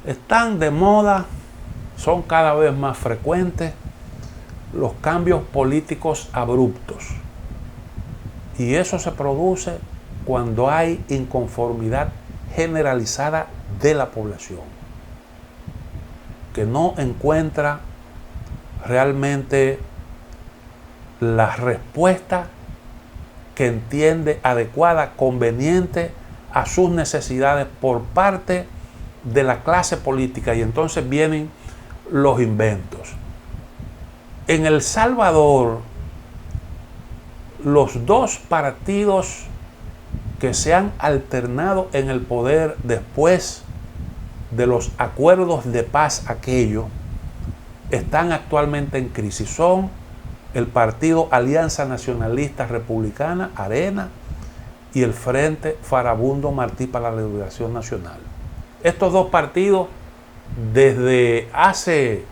Están de moda, son cada vez más frecuentes los cambios políticos abruptos. Y eso se produce cuando hay inconformidad generalizada de la población, que no encuentra realmente la respuesta que entiende adecuada, conveniente a sus necesidades por parte de la clase política, y entonces vienen los inventos. En El Salvador, los dos partidos que se han alternado en el poder después de los acuerdos de paz aquellos, están actualmente en crisis. Son el partido Alianza Nacionalista Republicana, ARENA, y el Frente Farabundo Martí para la Liberación Nacional. Estos dos partidos, desde hace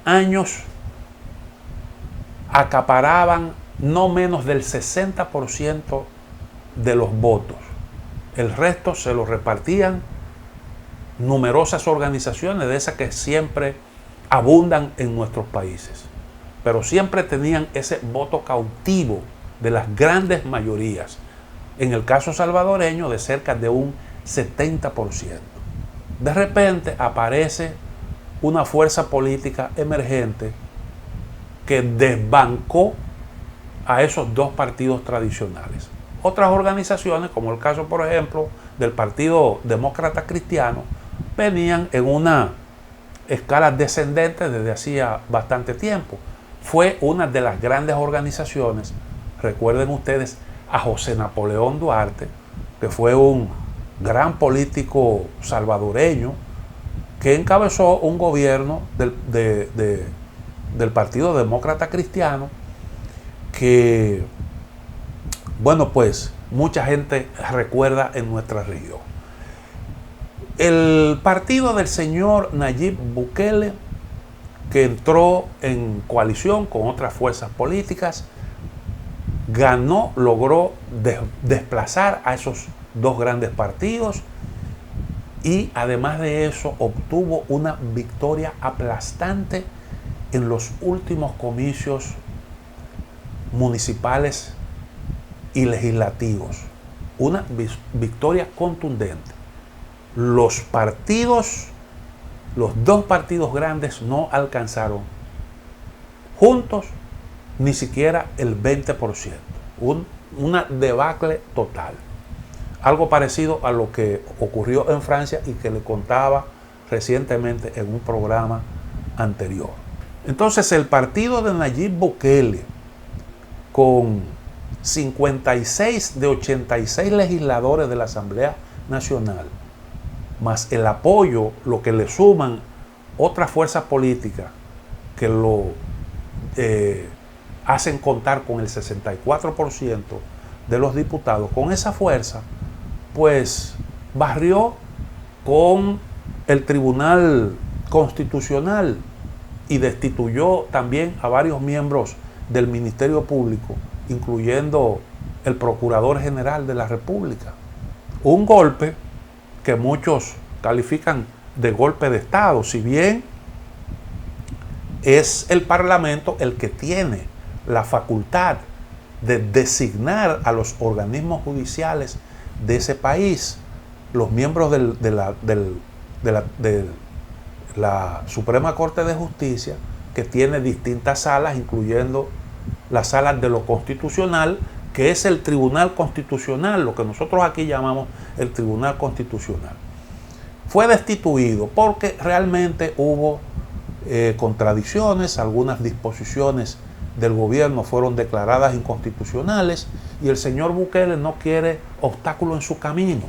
años, acaparaban no menos del 60% de los votos. El resto se lo repartían numerosas organizaciones de esas que siempre abundan en nuestros países, pero siempre tenían ese voto cautivo de las grandes mayorías, en el caso salvadoreño de cerca de un 70%. De repente aparece una fuerza política emergente que desbancó a esos dos partidos tradicionales. Otras organizaciones, como el caso, por ejemplo, del Partido Demócrata Cristiano, venían en una escala descendente desde hacía bastante tiempo. Fue una de las grandes organizaciones, recuerden ustedes a José Napoleón Duarte, que fue un gran político salvadoreño, que encabezó un gobierno del Partido Demócrata Cristiano, que, bueno, pues mucha gente recuerda en nuestra región. El partido del señor Nayib Bukele, que entró en coalición con otras fuerzas políticas, ganó, logró desplazar a esos dos grandes partidos, y además de eso obtuvo una victoria aplastante en los últimos comicios municipales y legislativos. Una victoria contundente. Los dos partidos grandes no alcanzaron juntos ni siquiera el 20%. Una debacle total. Algo parecido a lo que ocurrió en Francia y que le contaba recientemente en un programa anterior. Entonces, el partido de Nayib Bukele, con 56 de 86 legisladores de la Asamblea Nacional, más el apoyo, lo que le suman otras fuerzas políticas que lo hacen contar con el 64% de los diputados, con esa fuerza, pues barrió con el Tribunal Constitucional y destituyó también a varios miembros del Ministerio Público, incluyendo el Procurador General de la República. Un golpe que muchos califican de golpe de Estado, si bien es el Parlamento el que tiene la facultad de designar a los organismos judiciales de ese país, los miembros de la Suprema Corte de Justicia, que tiene distintas salas, incluyendo las salas de lo constitucional, que es el Tribunal Constitucional, lo que nosotros aquí llamamos el Tribunal Constitucional. Fue destituido porque realmente hubo contradicciones, algunas disposiciones del gobierno fueron declaradas inconstitucionales, y el señor Bukele no quiere obstáculo en su camino.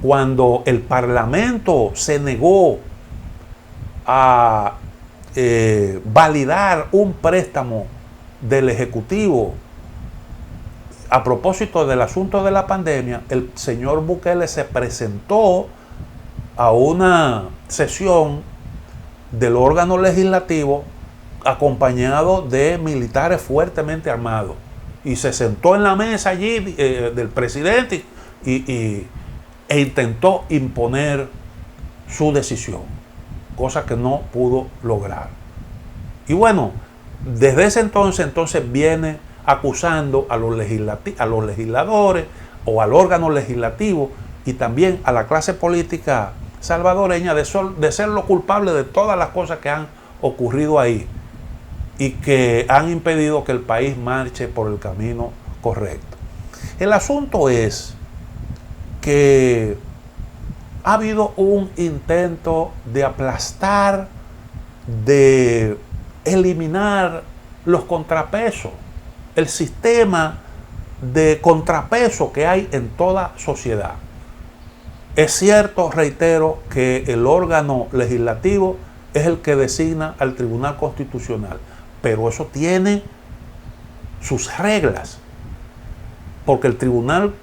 Cuando el Parlamento se negó a validar un préstamo del Ejecutivo a propósito del asunto de la pandemia, el señor Bukele se presentó a una sesión del órgano legislativo acompañado de militares fuertemente armados, y se sentó en la mesa allí del presidente e intentó imponer su decisión, cosa que no pudo lograr. Y bueno, desde ese entonces viene acusando a los legisladores o al órgano legislativo y también a la clase política salvadoreña de ser los culpables de todas las cosas que han ocurrido ahí y que han impedido que el país marche por el camino correcto. El asunto es que ha habido un intento de aplastar, de eliminar los contrapesos, el sistema de contrapeso que hay en toda sociedad. Es cierto, reitero, que el órgano legislativo es el que designa al Tribunal Constitucional, pero eso tiene sus reglas, porque el Tribunal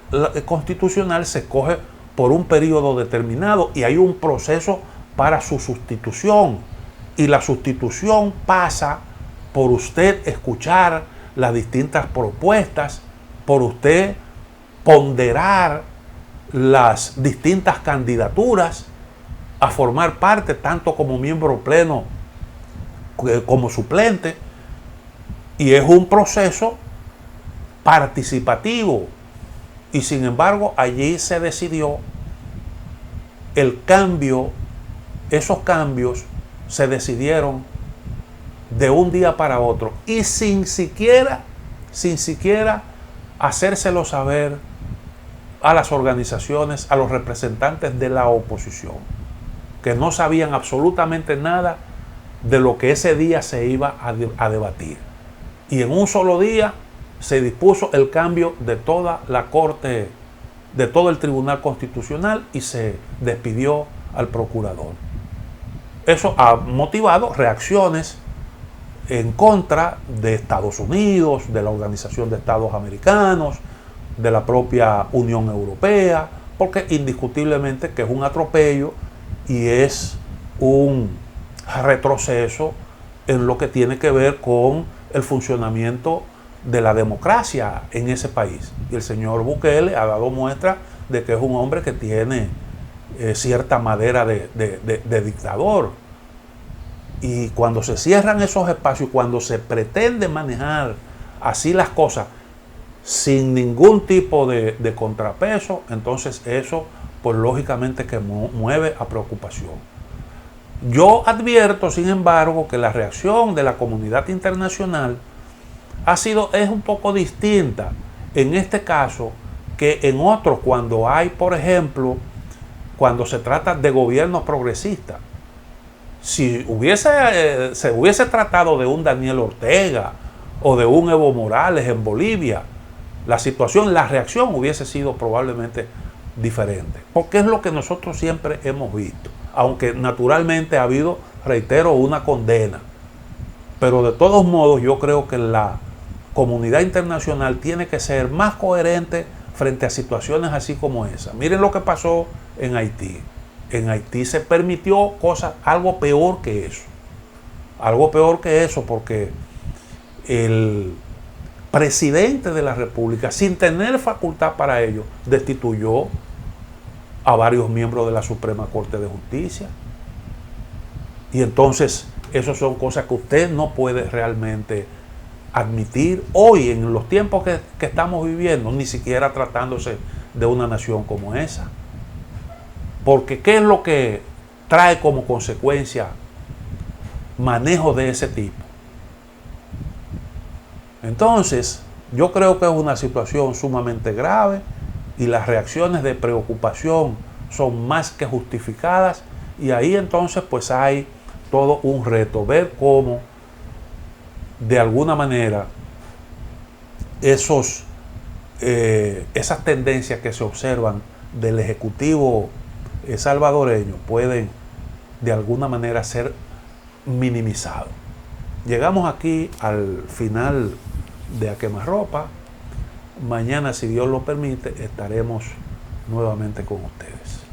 Constitucional se escoge por un periodo determinado y hay un proceso para su sustitución, y la sustitución pasa por usted escuchar las distintas propuestas, por usted ponderar las distintas candidaturas a formar parte, tanto como miembro pleno como suplente, y es un proceso participativo. Y sin embargo allí se decidió el cambio, esos cambios se decidieron de un día para otro y sin siquiera hacérselo saber a las organizaciones, a los representantes de la oposición, que no sabían absolutamente nada de lo que ese día se iba a debatir. Y en un solo día se dispuso el cambio de toda la Corte, de todo el Tribunal Constitucional, y se despidió al procurador. Eso ha motivado reacciones en contra de Estados Unidos, de la Organización de Estados Americanos, de la propia Unión Europea, porque indiscutiblemente que es un atropello y es un retroceso en lo que tiene que ver con el funcionamiento de la democracia en ese país. Y el señor Bukele ha dado muestra de que es un hombre que tiene cierta madera de dictador. Y cuando se cierran esos espacios, cuando se pretende manejar así las cosas, sin ningún tipo de contrapeso, entonces eso, pues lógicamente que mueve a preocupación. Yo advierto, sin embargo, que la reacción de la comunidad internacional es un poco distinta en este caso que en otros, cuando hay, por ejemplo, cuando se trata de gobiernos progresistas. Si se hubiese tratado de un Daniel Ortega o de un Evo Morales en Bolivia, la reacción hubiese sido probablemente diferente, porque es lo que nosotros siempre hemos visto, aunque naturalmente ha habido, reitero, una condena. Pero de todos modos yo creo que la comunidad internacional tiene que ser más coherente frente a situaciones así como esa. Miren lo que pasó en Haití. En Haití se permitió algo peor que eso. Algo peor que eso, porque el presidente de la República, sin tener facultad para ello, destituyó a varios miembros de la Suprema Corte de Justicia. Y entonces, esas son cosas que usted no puede realmente admitir hoy, en los tiempos que estamos viviendo, ni siquiera tratándose de una nación como esa. Porque ¿qué es lo que trae como consecuencia manejo de ese tipo? Entonces, yo creo que es una situación sumamente grave y las reacciones de preocupación son más que justificadas, y ahí entonces pues hay todo un reto, ver cómo de alguna manera esas tendencias que se observan del Ejecutivo salvadoreño pueden de alguna manera ser minimizados. Llegamos aquí al final de A Quemarropa. Mañana, si Dios lo permite, estaremos nuevamente con ustedes.